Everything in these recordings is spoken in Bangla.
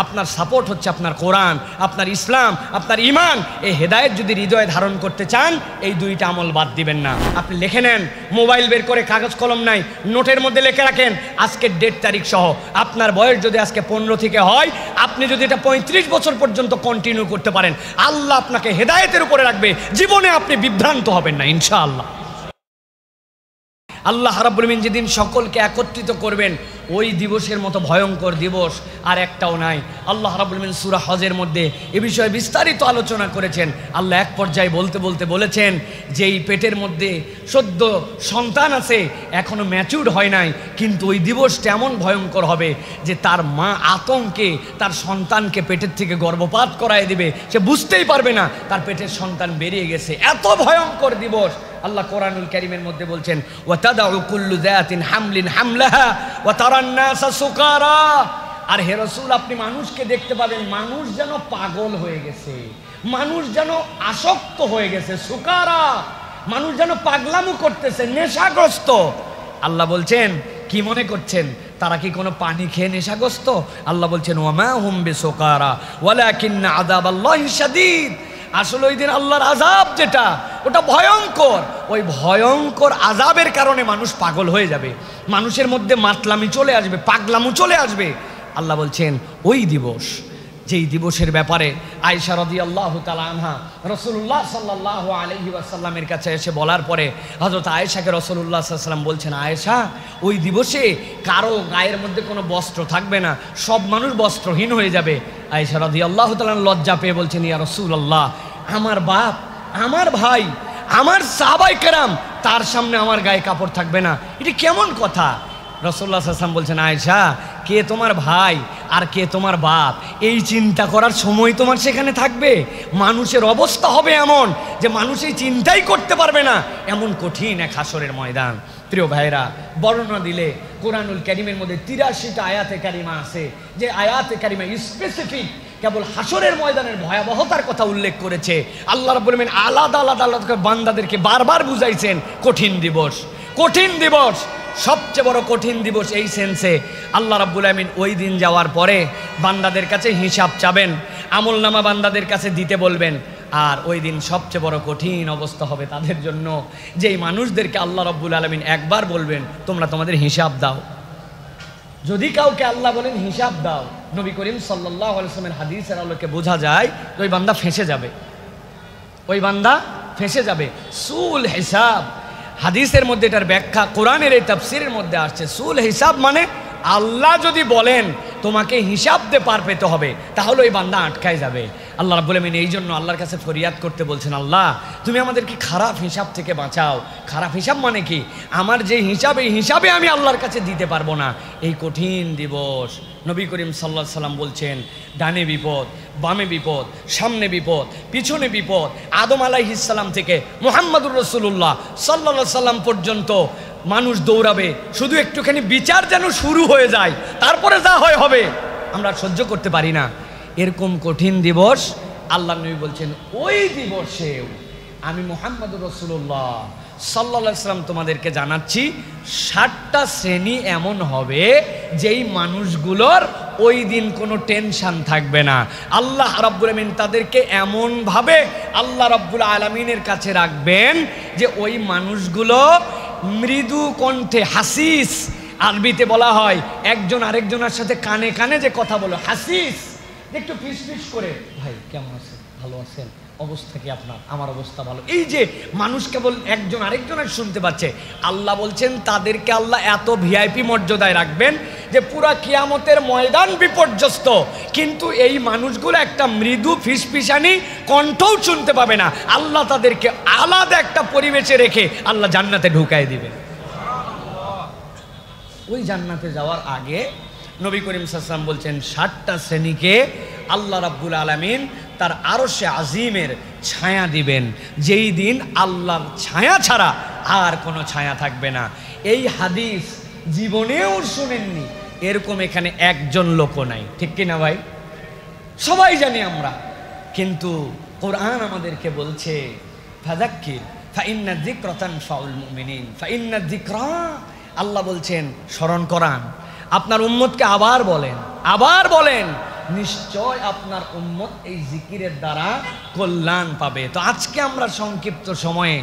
আপনার সাপোর্ট হচ্ছে আপনার কোরআন, আপনার ইসলাম, আপনার ঈমান। এই হেদায়েত যদি হৃদয়ে ধারণ করতে চান, এই দুইটা আমল বাদ দিবেন না। আপনি লিখে নেন, মোবাইল বের করে কাগজ কলম নাই, নোটের মধ্যে লিখে রাখেন আজকের ডেট তারিখ সহ। আপনার বয়স যদি আজকে 15 থেকে হয়, আপনি যদি এটা 35 বছর পর্যন্ত কন্টিনিউ করতে পারেন, আল্লাহ আপনাকে হেদায়েতের উপরে রাখবে, জীবনে আপনি বিভ্রান্ত হবেন না ইনশাআল্লাহ। আল্লাহ রাব্বুল আলামিন যেদিন সকলকে একত্রিত করবেন, ওই দিবসের মতো ভয়ঙ্কর দিবস আর একটাও নাই। আল্লাহ রাব্বুল আলামিন সূরা হজের মধ্যে এ বিষয়ে বিস্তারিত আলোচনা করেছেন। আল্লাহ এক পর্যায়ে বলতে বলতে বলেছেন যে এই পেটের মধ্যে সদ্য সন্তান আছে, এখনো ম্যাচিউর হয় নাই, কিন্তু ওই দিবসটা এমন ভয়ঙ্কর হবে যে তার মা আতঙ্কে তার সন্তানকে পেটের থেকে গর্ভপাত করায় দিবে, সে বুঝতেই পারবে না তার পেটের সন্তান বেরিয়ে গেছে। এত ভয়ঙ্কর দিবস। আল্লাহ কোরআনুল কারীমের মধ্যে বলছেন, ওয়া তাদাউ কুল্লু যাতিন হামলিন হামলাহা ওয়া তারান নাসা সুকারা। আর হে রাসূল, আপনি মানুষকে দেখতে পাবেন মানুষ যেন পাগল হয়ে গেছে, মানুষ যেন আসক্ত হয়ে গেছে, সুকারা, মানুষ যেন পাগলামো করতেছে, নেশাগ্রস্ত। আল্লাহ বলছেন, কি মনে করছেন তারা কি কোনো পানি খেয়ে নেশাগ্রস্ত? আল্লাহ বলছেন, ওয়া মা হুম বিসুকারা ওয়ালাকিন্না আযাবাল্লাহি শাদীদ। আসলে ওই দিন আল্লাহর আযাব যেটা, ওটা ভয়ঙ্কর। ওই ভয়ঙ্কর আযাবের কারণে মানুষ পাগল হয়ে যাবে, মানুষের মধ্যে মাতলামি চলে আসবে, পাগলামো চলে আসবে। আল্লাহ বলছেন ওই দিবস, যেই দিবসের ব্যাপারে আয়েশা রাদিয়াল্লাহু তাআলা আনহা রাসূলুল্লাহ সাল্লাল্লাহু আলাইহি ওয়াসাল্লামের কাছে এসে বলার পরে হযরত আয়েশাকে রাসূলুল্লাহ সাল্লাল্লাহু আলাইহি ওয়াসাল্লাম বলছেন, আয়েশা, ওই দিবসে কারো গায়ের মধ্যে কোনো বস্ত্র থাকবে না, সব মানুষ বস্ত্রহীন হয়ে যাবে। আয়েশা রাদিয়াল্লাহু তাআলা লজ্জা পেয়ে বলছেন, ইয়া রাসূলুল্লাহ, আমার বাপ, আমার ভাই, আমার সাহাবায়ে কেরাম, তার সামনে আমার গায়ে কাপড় থাকবে না, এটা কেমন কথা? রাসূলুল্লাহ সাল্লাল্লাহু আলাইহি ওয়াসাল্লাম বলছেন, আয়েশা, কে তোমার ভাই আর কে তোমার বাপ, এই চিন্তা করার সময় তোমার সেখানে থাকবে? মানুষের অবস্থা হবে এমন যে মানুষ এই চিন্তাই করতে পারবে না, এমন কঠিন এক হাসরের ময়দান। প্রিয় ভাইরা, বর্ণনা দিলে কোরআনুল কারীমের মধ্যে 83টা আয়াতে কারিমা আছে, যে আয়াতে কারিমা স্পেসিফিক কেবল হাসরের ময়দানের ভয়াবহতার কথা উল্লেখ করেছে। আল্লাহ রাব্বুল আলামিন আলাদা আলাদা আলাদা বান্দাদেরকে বারবার বুঝাইছেন কঠিন দিবস, কঠিন দিবস, সবচেয়ে বড় কঠিন দিবস। এই সেন্সে আল্লাহ রাব্বুল আলামিন ওই দিন যাওয়ার পরে বান্দাদের কাছে হিসাব চাবেন, আমলনামা বান্দাদের কাছে দিতে বলবেন। আর ওই দিন সবচেয়ে বড় কঠিন অবস্থা হবে তাদের জন্য, যেই মানুষদেরকে আল্লাহ রাব্বুল আলামিন একবার বলবেন তোমরা তোমাদের হিসাব দাও। যদি কাউকে আল্লাহ বলেন হিসাব দাও, নবী করিম সাল্লাল্লাহু আলাইহি ওয়াসাল্লামের হাদিসের আলোকে বোঝা যায় ওই বান্দা ফেঁসে যাবে, ওই বান্দা ফেঁসে যাবে। সুল হিসাব, হাদিসের মধ্যে এটার ব্যাখ্যা কোরআনের এই তাফসীরের মধ্যে আসছে। সুল হিসাব মানে আল্লাহ যদি বলেন তোমাকে হিসাব দিয়ে পার পেতে হবে, তাহলে ওই বান্দা আটকায় যাবে। আল্লাহ রাব্বুল আলামিন এই জন্য আল্লাহর কাছে ফরিয়াদ করতে বলছেন, আল্লাহ তুমি আমাদেরকে খারাপ হিসাব থেকে বাঁচাও। খারাপ হিসাব মানে কি? আমার যে হিসাব, এই হিসাবে আমি আল্লাহর কাছে দিতে পারবো না। এই কঠিন দিবস নবী করিম সাল্লাল্লাহু আলাইহি সাল্লাম বলছেন, ডানে বিপদ, বামে বিপদ, সামনে বিপদ, পিছনে বিপদ। আদম আলাইহিস সালাম থেকে মুহাম্মদুর রাসূলুল্লাহ সাল্লাল্লাহু আলাইহি সাল্লাম পর্যন্ত মানুষ দৌড়াবে, শুধু একটুখানি বিচার যেন শুরু হয়ে যায়, তারপরে যা হয় হবে। আমরা সহ্য করতে পারি না এরকম কঠিন দিবস। আল্লাহ নবী বলছেন, ওই দিবসেও আমি মুহাম্মদুর রাসূলুল্লাহ সাল্লাল্লাহু আলাইহি সাল্লাম তোমাদেরকে জানাচ্ছি 60টা শ্রেণী এমন হবে যেই মানুষগুলোর ওই দিন কোনো টেনশন থাকবে না। আল্লাহ রাব্বুল আলামিন তাদেরকে এমনভাবে আল্লাহ রাব্বুল আলামিনের কাছে রাখবেন যে ওই মানুষগুলো মৃদু কণ্ঠে, হাসিস আরবিতে বলা হয়, একজন আরেকজনের সাথে কানে কানে যে কথা বলো, হাসিস, একটু ফিস ফিস করে, ভাই কেমন আছেন, ভালো আছেন, অবস্থা কি আপনার, আমার অবস্থা ভালো, এই যে মানুষ কেবল একজন আরেকজনের শুনতে পাচ্ছে। আল্লাহ বলছেন তাদেরকে আল্লাহ এত ভিআইপি মর্যাদায় রাখবেন যে পুরা কিয়ামতের ময়দান বিপর্যস্ত, কিন্তু এই মানুষগুলো একটা মৃদু ফিসফিসানি কণ্ঠও শুনতে পাবে না। আল্লাহ তাদেরকে আলাদা একটা পরিবেশে রেখে আল্লাহ জান্নাতে ঢুকায় দিবেন। ওই জান্নাতে যাওয়ার আগে নবী করিম সাল্লাল্লাহু আলাইহি ওয়াসাল্লাম বলছেন 60টা শ্রেণীকে আল্লাহ রাব্বুল আলামিন তার আরশে আজিমের ছায়া দিবেন, যেই দিন আল্লাহর ছায়া ছাড়া আর কোনো ছায়া থাকবে না। এই হাদিস জীবনেও শুনেননি এরকম এখানে একজন লোকও নাই, ঠিক কিনা ভাই? সবাই জানি আমরা, কিন্তু কোরআন আমাদেরকে বলছে ফাযাক্কির ফাইন্না যিকরা তানফাউল মুমিনিন, ফাইন্না যিকরা, আল্লাহ বলছেন স্মরণ করান, আপনার উম্মতকে আবার বলেন নিশ্চয় আপনার উম্মত এই জিকিরের দ্বারা কল্যাণ পাবে। তো আজকে আমরা সংক্ষিপ্ত সময়ে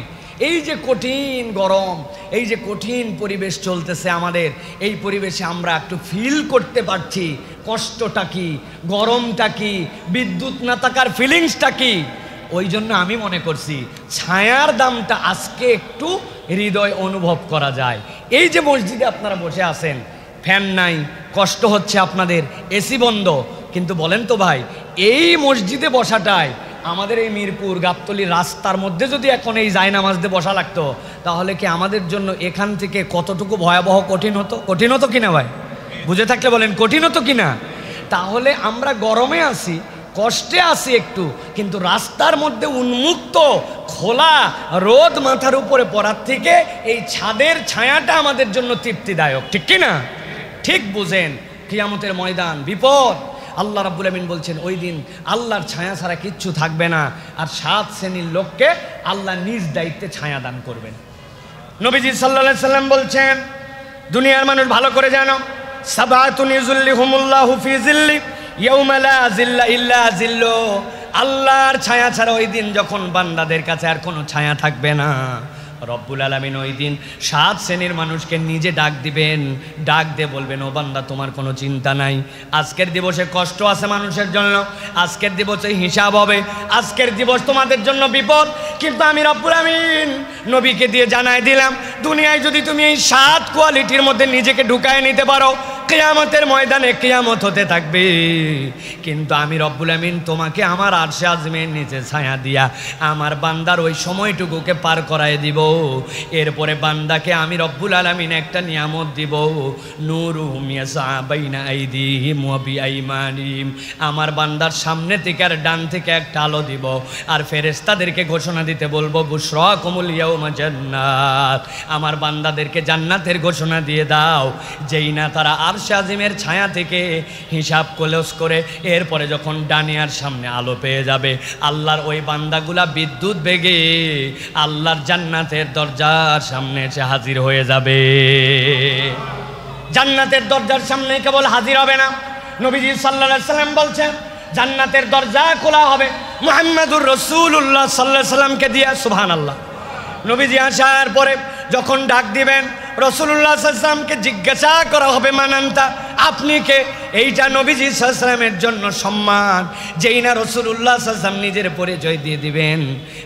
এই যে কঠিন গরম, এই যে কঠিন পরিবেশ চলতেছে আমাদের, এই পরিবেশে আমরা একটু ফিল করতে পারছি কষ্টটা কি, গরমটা কি, বিদ্যুৎ না থাকার ফিলিংসটা কি। ওই জন্য আমি মনে করছি ছায়ার দামটা আজকে একটু হৃদয় অনুভব করা যায়। এই যে মসজিদে আপনারা বসে আছেন, ফ্যান নাই, কষ্ট হচ্ছে আপনাদের, এসি বন্ধ, কিন্তু বলেন তো ভাই, এই মসজিদে বসাটায় আমাদের এই মিরপুর গাবতলীর রাস্তার মধ্যে যদি এখন এই জায়নামাজ দিয়ে বসা লাগতো, তাহলে কি আমাদের জন্য এখান থেকে কতটুকু ভয়াবহ কঠিন হতো? কঠিন হতো কিনা ভাই? বুঝে থাকলে বলেন কঠিন হতো কিনা? তাহলে আমরা গরমে আছি, কষ্টে আছি একটু, কিন্তু রাস্তার মধ্যে উন্মুক্ত খোলা রোদ মাথার উপরে পড়ার থেকে এই ছাদের ছায়াটা আমাদের জন্য তৃপ্তিদায়ক, ঠিক কিনা? ঠিক বুঝেন, কিয়ামতের ময়দান বিপদ। আল্লাহ রাব্বুল আমিন বলছেন ওই দিন আল্লাহর ছায়া ছাড়া কিচ্ছু থাকবে না, আর 7 শ্রেণীর লোককে আল্লাহ নিজ দায়িত্বে ছায়া দান করবেন। নবীজি সাল্লাল্লাহু আলাইহি সাল্লাম বলছেন, দুনিয়ার মানুষ ভালো করে জানো, সাবাতুন ইযুল্লিহুমুল্লাহু ফি যিল্লি ইয়াউমা লা যিল্লা ইল্লা যিল্লু। আল্লাহর ছায়া ছাড়া ওই দিন যখন বান্দাদের কাছে আর কোনো ছায়া থাকবে না, রব্বুল আলামিন ওই দিন 7 শ্রেণীর মানুষকে নিজে ডাক দিবেন, ডাক দিয়ে বলবেন, ও বান্দা তোমার কোনো চিন্তা নাই, আজকের দিবসে কষ্ট আছে মানুষের জন্য, আজকের দিবসে হিসাব হবে, আজকের দিবস তোমাদের জন্য বিপদ, কিন্তু আমি রব্বুল আমিন নবীকে দিয়ে জানাই দিলাম, দুনিয়ায় যদি তুমি এই 7 কোয়ালিটির মধ্যে নিজেকে ঢুকায় নিতে পারো, কিয়ামতের ময়দানে কিয়ামত হতে থাকবে, কিন্তু আমি রব্বুল আমিন তোমাকে আমার আরশে আযমের নিচে ছায়া দিয়া আমার বান্দার ওই সময়টুকুকে পার করায় দিব। এরপরে বান্দাকে আমি রব্বুল আলামিন একটা নিয়ামত দিব, নূরুহুম ইয়াসআ বাইনা আইদিহিম ওয়া বিআইমানিহিম। আমার বান্দার সামনে থেকে আর ডান থেকে একটা আলো দিব, আর ফেরেশতাদেরকে ঘোষণা দিতে বলবো, বুশরাকুমুল ইয়াউমা জান্নাত। আমার বান্দাদেরকে জান্নাতের ঘোষণা দিয়ে দাও, যেই না তারা আরশে আযমের ছায়া থেকে হিসাব ক্লোজ করে এরপরে যখন ডানে আর সামনে আলো পেয়ে যাবে, আল্লাহর ওই বান্দাগুলা বিদ্যুৎ বেগে আল্লাহর জান্নাতের দরজার সামনে এসে হাজির হয়ে যাবে। জান্নাতের দরজার সামনে কেবল হাজির হবে না, নবীজি সাল্লাল্লাহু আলাইহি সাল্লাম বলছেন জান্নাতের দরজা খোলা হবে মুহাম্মাদুর রাসূলুল্লাহ সাল্লাল্লাহু আলাইহি সাল্লামকে দিয়ে। সুবহানাল্লাহ। নবীজি আসার পরে যখন ডাক দিবেন, রাসূলুল্লাহ সাল্লাল্লাহু আলাইহি সাল্লামকে জিজ্ঞাসা করা হবে, মানান্তা, আপনি কে? এইটা নবীজি সাল্লাল্লাহু আলাইহি সাল্লামের জন্য সম্মান। যেই না রাসূলুল্লাহ সাল্লাল্লাহু আলাইহি সাল্লাম নিজের পরিচয় দিয়ে দিবেন,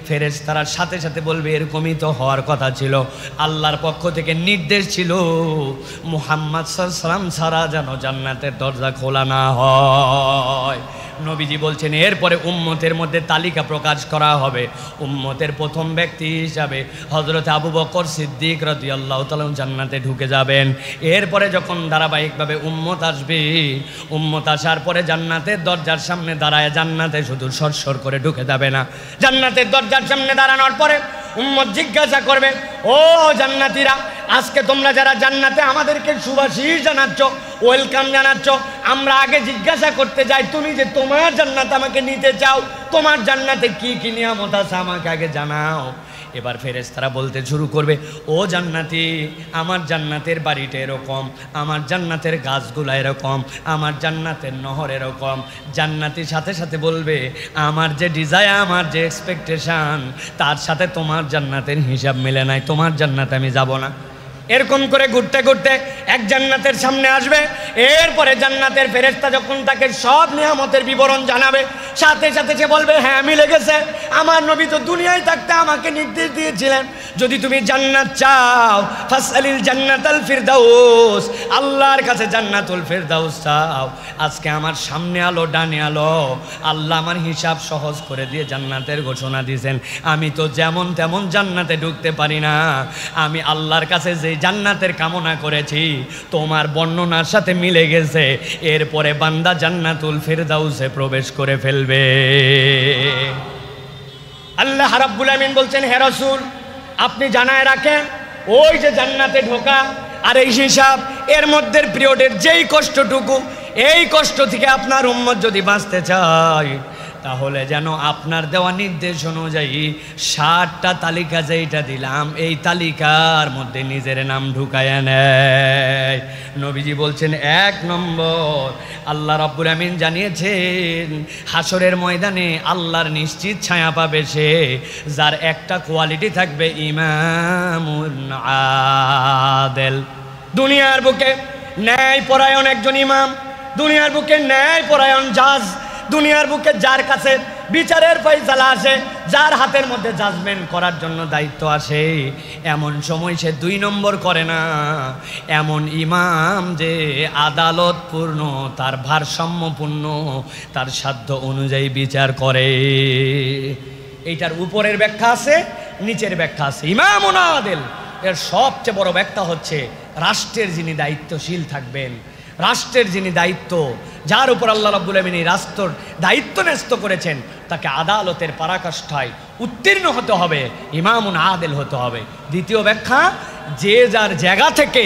ফেরেশতারা সাথে সাথে বলবে, এরকমই তো হওয়ার কথা ছিল, আল্লাহর পক্ষ থেকে নির্দেশ ছিল মুহাম্মদ সাল্লাল্লাহু আলাইহি সাল্লাম ছাড়া যেন জান্নাতের দরজা খোলা না হয়। নবীজি বলছেন এরপরে উম্মতের মধ্যে তালিকা প্রকাশ করা হবে। উম্মতের প্রথম ব্যক্তি হিসাবে হযরত আবু বকর সিদ্দিক রাদিয়াল্লাহু তাআলা জান্নাতে ঢুকে যাবেন। এরপরে যখন ধারাবাহিকভাবে উম্মত আসবে, উম্মত আসার পরে জান্নাতের দরজার সামনে দাঁড়ায়, জান্নাতে শুধু সরসর করে ঢুকে যাবে না, জান্নাতের দরজার সামনে দাঁড়ানোর পরে উম্মত জিজ্ঞাসা করবে, ও জান্নাতীরা, আজকে তোমরা যারা জান্নাতে আমাদেরকে সুবাসিস জানাচ্ছ, ওয়েলকাম জানাচ্ছ, আমরা আগে জিজ্ঞাসা করতে যাই, তুমি যে তোমার জান্নাত আমাকে নিতে চাও, তোমার জান্নাতে কি কি নিয়ামত আছে আমাকে আগে জানাও। এবার ফেরেশতারা বলতে শুরু করবে, ও জান্নাতি, আমার জান্নাতের বাড়িটা এরকম, আমার জান্নাতের গাছগুলা এরকম, আমার জান্নাতের নহর এরকম। জান্নাতির সাথে সাথে বলবে, আমার যে ডিজায়ার, আমার যে এক্সপেকটেশন, তার সাথে তোমার জান্নাতের হিসাব মিলে নাই, তোমার জান্নাতে আমি যাব না। এরকম করে ঘুরতে ঘুরতে এক জান্নাতের সামনে আসবে। এরপরে জান্নাতের ফেরেশতা যখন তাকে সব নিয়ামতের বিবরণ জানাবে, সাথে সাথে সে বলবে, হ্যাঁ মিলে গেছে, আমার নবী তো দুনিয়ায় থাকতে আমাকে নির্দেশ দিয়েছিলেন, যদি তুমি জান্নাত চাও ফাসআলিল জান্নাতাল ফিরদাউস, আল্লাহর কাছে জান্নাতুল ফিরদাউস চাও। আজকে আমার সামনে আলো, ডানে আলো, আল্লাহ আমার হিসাব সহজ করে দিয়ে জান্নাতের ঘোষণা দিয়েছেন। আমি তো যেমন তেমন জান্নাতে ঢুকতে পারি না, আমি আল্লাহর কাছে যে জান্নাতের কামনা করেছি তোমার বর্ণনার সাথে মিলে গেছে। এরপরে বান্দা জান্নাতুল ফিরদাউসে প্রবেশ করে ফেলবে। আল্লাহ রাব্বুল আমিন বলছেন, হে রাসূল, আপনি জানায় রাখেন, ওই যে জান্নাতে ঢোকা আর এই হিসাব, এর মধ্যে পিরিয়ডের যেই কষ্টটুকু, এই কষ্ট থেকে আপনার উম্মত যদি বাঁচতে চায়, তাহলে যেন আপনার দেওয়া নির্দেশ অনুযায়ী 60টা তালিকা যেইটা দিলাম এই তালিকার মধ্যে নিজের নাম ঢুকায়া নেয়। নবীজি বলছেন 1 নম্বর, আল্লাহ রাব্বুল আমিন জানিয়েছেন হাসরের ময়দানে আল্লাহর নিশ্চিত ছায়া পাবে সে যার একটা কোয়ালিটি থাকবে ইমামুন আদেল। দুনিয়ার বুকে ন্যায় পরায়ণ একজন ইমাম, দুনিয়ার বুকে ন্যায় পরায়ণ জাজ, দুনিয়ার বুকে যার কাছে বিচারের ফয়সালা আসে, যার হাতের মধ্যে জাজমেন্ট করার জন্য দায়িত্ব আসে, এমন সময় সে 2 নম্বর করে না। এমন ইমাম যে আদালতপূর্ণ, তার ভারসাম্যপূর্ণ, তার সাধ্য অনুযায়ী বিচার করে। এইটার উপরের ব্যাখ্যা আছে, নিচের ব্যাখ্যা আছে। ইমামুন আদেল এর সবচেয়ে বড় ব্যাখ্যা হচ্ছে রাষ্ট্রের যিনি দায়িত্বশীল থাকবেন, রাষ্ট্রের যিনি দায়িত্ব, যার উপর আল্লাহ রাব্বুল আমিন এই রাষ্ট্রের দায়িত্ব ন্যস্ত করেছেন, তাকে আদালতের পরাকাষ্ঠায় উত্তীর্ণ হতে হবে, ইমামুন আদেল হতে হবে। দ্বিতীয় ব্যাখ্যা, যে যার জায়গা থেকে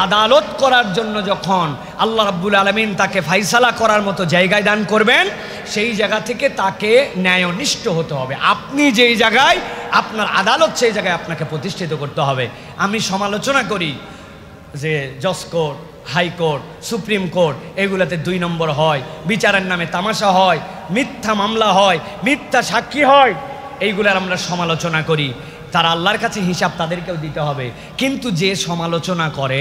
আদালত করার জন্য যখন আল্লাহ রাব্বুল আলামিন তাকে ফাইসালা করার মতো জায়গায় দান করবেন, সেই জায়গা থেকে তাকে ন্যায়নিষ্ঠ হতে হবে। আপনি যেই জায়গায় আপনার আদালত, সেই জায়গায় আপনাকে প্রতিষ্ঠিত করতে হবে। আমি সমালোচনা করি যে জজ কোর্ট, হাইকোর্ট, সুপ্রিম কোর্ট এগুলাতে 2 নম্বর হয়, বিচারের নামে তামাশা হয়, মিথ্যা মামলা হয়, মিথ্যা সাক্ষী হয়, এইগুলার আমরা সমালোচনা করি। তারা আল্লাহর কাছে হিসাব তাদেরকেও দিতে হবে। কিন্তু যে সমালোচনা করে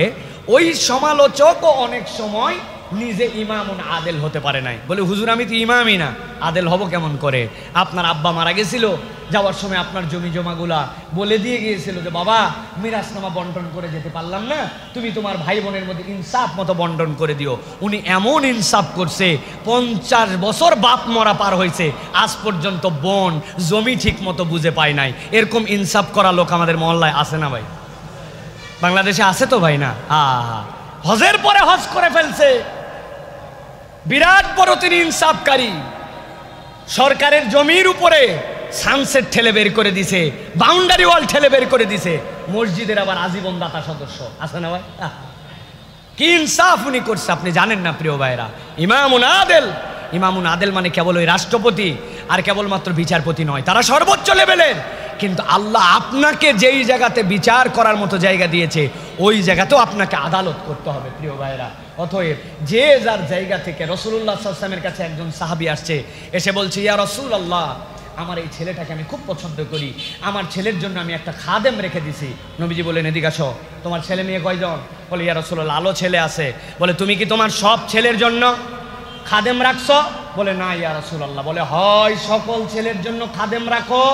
ওই সমালোচকও অনেক সময় নিজে ইমামুন আদেল হতে পারে নাই। বলে হুজুর আমি তো ইমামই না, আদেল হব কেমন করে? আপনার আব্বা মারা গেছিল, যাওয়ার সময় আপনার জমি জমাগুলা বলে দিয়ে গিয়েছিল যে বাবা মিরাসনামা বন্টন করে যেতে পারলাম না, তুমি তোমার ভাই বোনের মধ্যে ইনসাফ মতো বন্টন করে দিও। উনি এমন ইনসাফ করছে, 50 বছর বাপ মরা পার হয়েছে, আজ পর্যন্ত বোন জমি ঠিক মতো বুঝে পায় নাই। এরকম ইনসাফ করা লোক আমাদের মহল্লায় আছে না ভাই? বাংলাদেশে আছে তো ভাই না? হজের পরে হজ করে ফেলছে, বিরাট বড় তিনি ইনসাফকারী। সরকারের জমির উপরে সানসেট ঠেলে বের করে দিছে, বাউন্ডারি ওয়াল ঠেলে বের করে দিছে, মসজিদের আবার আজীবন দাতা সদস্য আছে না ভাই? কি ইনসাফ উনি করছে আপনি জানেন না প্রিয় ভাইরা। ইমামুন আদেল, ইমামুন আদেল মানে কেবল ওই রাষ্ট্রপতি আর কেবলমাত্র বিচারপতি নয়, তারা সর্বোচ্চ লেভেলের। কিন্তু আল্লাহ আপনাকে যেই জায়গাতে বিচার করার মতো জায়গা দিয়েছে, ওই জায়গাতেও আপনাকে আদালত করতে হবে প্রিয় ভাইরা। অতএব যে যার জায়গা থেকে, রাসূলুল্লাহ সাল্লাল্লাহু আলাইহি ওয়াসাল্লামের কাছে একজন সাহাবী আসছে, এসে বলছে ইয়া রাসূলুল্লাহ, আমার এই ছেলেটাকে আমি খুব পছন্দ করি, আমার ছেলের জন্য আমি একটা খাদেম রেখে দিছি। নবীজি বলেন এদিকে আসো, তোমার ছেলে মেয়ে কয়জন? বলে ইয়া রাসূলুল্লাহ আলো ছেলে আছে। বলে তুমি কি তোমার সব ছেলের জন্য খাদেম রাখছো? বলে না ইয়া রাসূলুল্লাহ। বলে হয় সকল ছেলের জন্য খাদেম রাখো,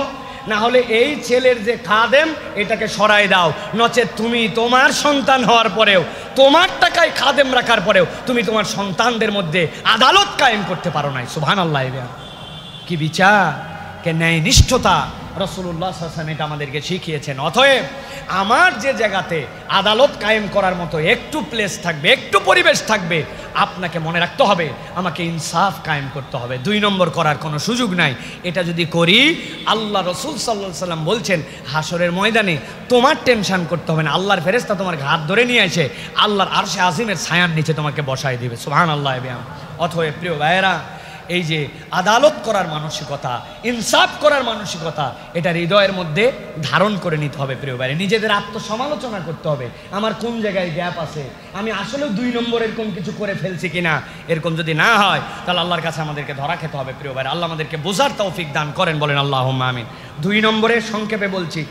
না হলে এই ছেলের যে খাদেম এটাকে সরাই দাও, নচেত তুমি তোমার সন্তান হওয়ার পরেও, তোমার টাকায় খাদেম রাখার পরেও তুমি তোমার সন্তানদের মধ্যে আদালত কায়েম করতে পারো নাই। সুবহানাল্লাহ। কি বিচার, কে ন্যায়নিষ্ঠতা! রাসূলুল্লাহ সাল্লাল্লাহু আলাইহি ওয়াসাল্লাম এটা আমাদেরকে শিখিয়েছেন। অতএব আমার যে জায়গাতে আদালত কায়েম করার মতো একটু প্লেস থাকবে, একটু পরিবেশ থাকবে, আপনাকে মনে রাখতে হবে আমাকে ইনসাফ কায়েম করতে হবে, 2 নম্বর করার কোনো সুযোগ নাই। এটা যদি করি, আল্লাহ রাসূল সাল্লাল্লাহু আলাইহি ওয়াসাল্লাম বলছেন হাসরের ময়দানে তোমার টেনশন করতে হবে না, আল্লাহর ফেরেশতা তোমার হাত ধরে নিয়ে এসে আল্লাহর আরশে আজিমের ছায়ার নিচে তোমাকে বসায় দিবে। সুবহানাল্লাহ। অতএব প্রিয় ভাইয়েরা, এই যে আদালত করার মানসিকতা, ইনসাফ করার মানসিকতা, এটা হৃদয়ের মধ্যে ধারণ করে নিতে হবে প্রিয় ভাই। নিজেদের আত্মসমালোচনা করতে হবে, আমার কোন জায়গায় গ্যাপ আছে, আমি আসলে 2 নম্বর এরকম কিছু করে ফেলছি কিনা। এরকম যদি না হয় তাহলে আল্লাহর কাছে আমাদেরকে ধরা খেতে হবে প্রিয় ভাই। আল্লাহ আমাদেরকে বোঝার তৌফিক দান করেন, বলেন আল্লাহুম্মা আমিন। 2 নম্বরে সংক্ষেপে বলছি,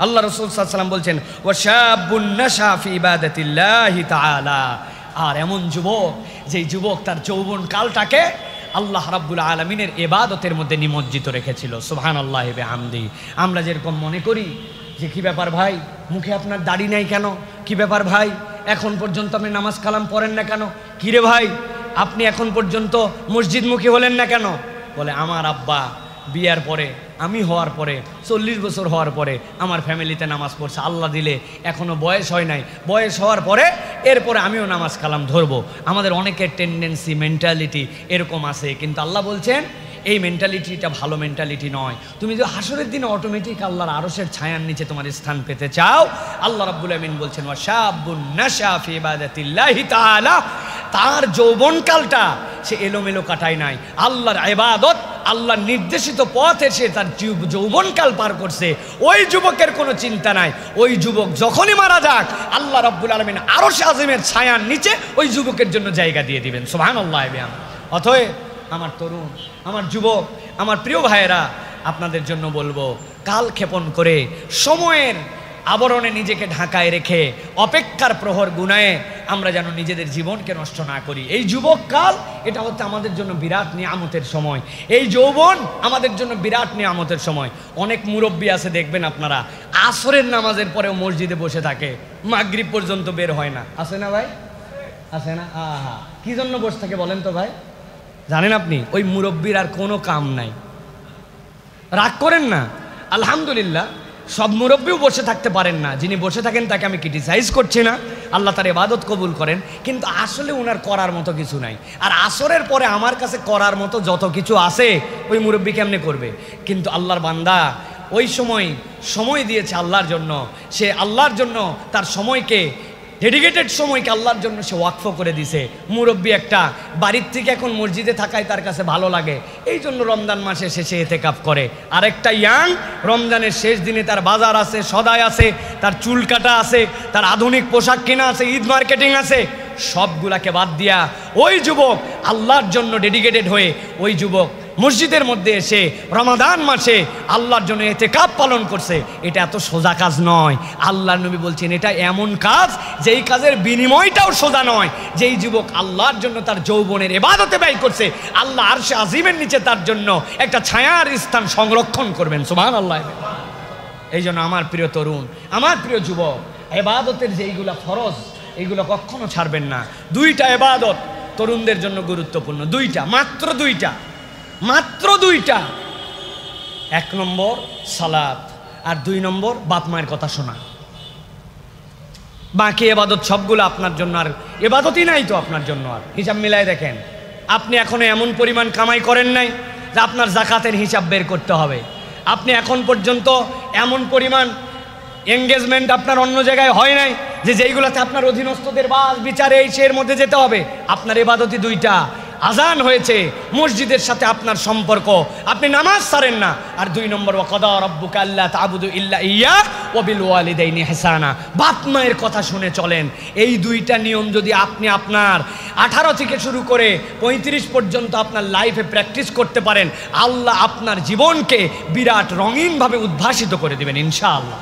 আল্লাহ রাসূল সাল্লাল্লাহু আলাইহি ওয়াসাল্লাম বলছেন ওয়াশাবুন নাশা ফি ইবাদাতিল্লাহি তাআলা। আর এমন যুবক, যেই যুবক তার যৌবন কালটাকে আল্লাহ রাব্বুল আলামিনের ইবাদতের মধ্যে নিমজ্জিত রেখেছিল। সুবহানাল্লাহি বিহামদি। আমরা যেরকম মনে করি যে কি ব্যাপার ভাই, মুখে আপনার দাড়ি নাই কেন? কি ব্যাপার ভাই, এখন পর্যন্ত আপনি নামাজ কালাম পড়েন না কেন? কি রে ভাই, আপনি এখন পর্যন্ত মসজিদমুখী হলেন না কেন? বলে আমার আব্বা বিয়ার পরে, আমি হওয়ার পরে 40 বছর হওয়ার পরে আমার ফ্যামিলিতে নামাজ পড়ছে, আল্লাহ দিলে এখনও বয়স হয় নাই, বয়স হওয়ার পরে এরপরে আমিও নামাজ কালাম ধরবো। আমাদের অনেকের টেন্ডেন্সি, মেন্টালিটি এরকম আছে, কিন্তু আল্লাহ বলছেন এই মেন্টালিটিটা ভালো মেন্টালিটি নয়। তুমি যদি হাসরের দিনে অটোমেটিক আল্লাহর আরশের ছায়ার নিচে তোমার স্থান পেতে চাও, আল্লাহ রাব্বুল আমিন বলছেন ওয়াশাবুন নাশা ফি ইবাদাতিল্লাহি তাআলা, তার যৌবনকালটা সে এলোমেলো কাটায় নাই, আল্লাহর ইবাদত আল্লাহ নির্দেশিত পথ এসে তার যৌবনকাল পার করছে, ওই যুবকের কোনো চিন্তা নাই। ওই যুবক যখনই মারা যাক, আল্লাহ রাব্বুল আলামিন আরশে আজিমের ছায়ার নিচে ওই যুবকের জন্য জায়গা দিয়ে দিবেন। সুবহানাল্লাহ। অতএব আমার তরুণ, আমার যুবক, আমার প্রিয় ভাইয়েরা, আপনাদের জন্য বলবো, কাল ক্ষেপণ করে সময়ের আবরণে নিজেকে ঢাকায় রেখে অপেক্ষার প্রহর গুনায়ে আমরা যেন নিজেদের জীবনকে নষ্ট না করি। এই যুবককাল এটা হচ্ছে আমাদের জন্য বিরাট নিয়ামতের সময়। এই যৌবন আমাদের জন্য বিরাট নিয়ামতের সময়। অনেক মুরব্বী আছে দেখবেন আপনারা, আসরের নামাজের পরেও মসজিদে বসে থাকে, মাগরিব পর্যন্ত বের হয় না। আছে না ভাই? আছে না? আহা, কি জন্য বসে থাকে বলেন তো ভাই? জানেন আপনি, ওই মুরব্বীর আর কোনো কাম নাই। রাগ করেন না, আলহামদুলিল্লাহ সব মুরব্বীও বসে থাকতে পারেন না। যিনি বসে থাকেন তাকে আমি ক্রিটিসাইজ করছি না, আল্লাহ তার ইবাদত কবুল করেন, কিন্তু আসলে ওনার করার মতো কিছু নাই। আর আসরের পরে আমার কাছে করার মতো যত কিছু আছে ওই মুরব্বী কেমনে করবে? কিন্তু আল্লাহর বান্দা ওই সময় দিয়েছে আল্লাহর জন্য, সে আল্লাহর জন্য তার সময়কে, ডেডিকেটেড সময়কে আল্লাহর জন্য সে ওয়াকফ করে দিছে। মুরব্বী একটা বাড়ির থেকে এখন মসজিদে থাকায় তার কাছে ভালো লাগে, এই জন্য রমজান মাসে শেষে এতেকাফ করে। আরেকটা ইয়াং রমজানের শেষ দিনে তার বাজার আছে, সদাই আছে, তার চুল কাটা আছে, তার আধুনিক পোশাক কেনা আছে, ঈদ মার্কেটিং আছে, সবগুলাকে বাদ দিয়া ওই যুবক আল্লাহর জন্য ডেডিকেটেড হয়ে ওই যুবক মসজিদের মধ্যে এসে রমাদান মাসে আল্লাহর জন্য ইতিকাফ পালন করছে। এটা এত সোজা কাজ নয়। আল্লাহর নবী বলছেন এটা এমন কাজ যেই কাজের বিনিময়টাও সোজা নয়। যেই যুবক আল্লাহর জন্য তার যৌবনের ইবাদতে ব্যয় করছে, আল্লাহ আরশে আজিমের নিচে তার জন্য একটা ছায়ার স্থান সংরক্ষণ করবেন। সুবহানাল্লাহ। এই জন্য আমার প্রিয় তরুণ, আমার প্রিয় যুবক, ইবাদতের যেইগুলা ফরজ এইগুলো কখনো ছাড়বেন না। দুইটা ইবাদত তরুণদের জন্য গুরুত্বপূর্ণ, দুইটা, মাত্র দুইটা। এক নম্বর সালাত, আর দুই নম্বর বাপ মায়ের কথা শোনা। বাকি ইবাদত সবগুলো আপনার জন্য, আর ইবাদতই নাই তো আপনার জন্য। আর হিসাব মিলাই দেখেন, আপনি এখনো এমন পরিমাণ কামাই করেন নাই যে আপনার জাকাতের হিসাব বের করতে হবে। আপনি এখন পর্যন্ত এমন পরিমাণ এঙ্গেজমেন্ট আপনার অন্য জায়গায় হয় নাই যে যেইগুলোতে আপনার অধীনস্থদের বাস বিচারে এই সের মধ্যে যেতে হবে। আপনার ইবাদতই দুইটা, আজান হয়েছে, মসজিদের সাথে আপনার সম্পর্ক, আপনি নামাজ ছাড়েন না। আর দুই নম্বর ওয়াকাদা রাব্বুকা আল্লা তা'বুদু ইল্লা ইয়্যা ওয়া বিল ওয়ালিদাইনি ইহসানা, বাপ মায়ের কথা শুনে চলেন। এই দুইটা নিয়ম যদি আপনি আপনার 18 থেকে শুরু করে 35 পর্যন্ত আপনার লাইফে প্র্যাকটিস করতে পারেন, আল্লাহ আপনার জীবনকে বিরাট রঙিনভাবে উদ্ভাসিত করে দেবেন ইনশাআল্লাহ।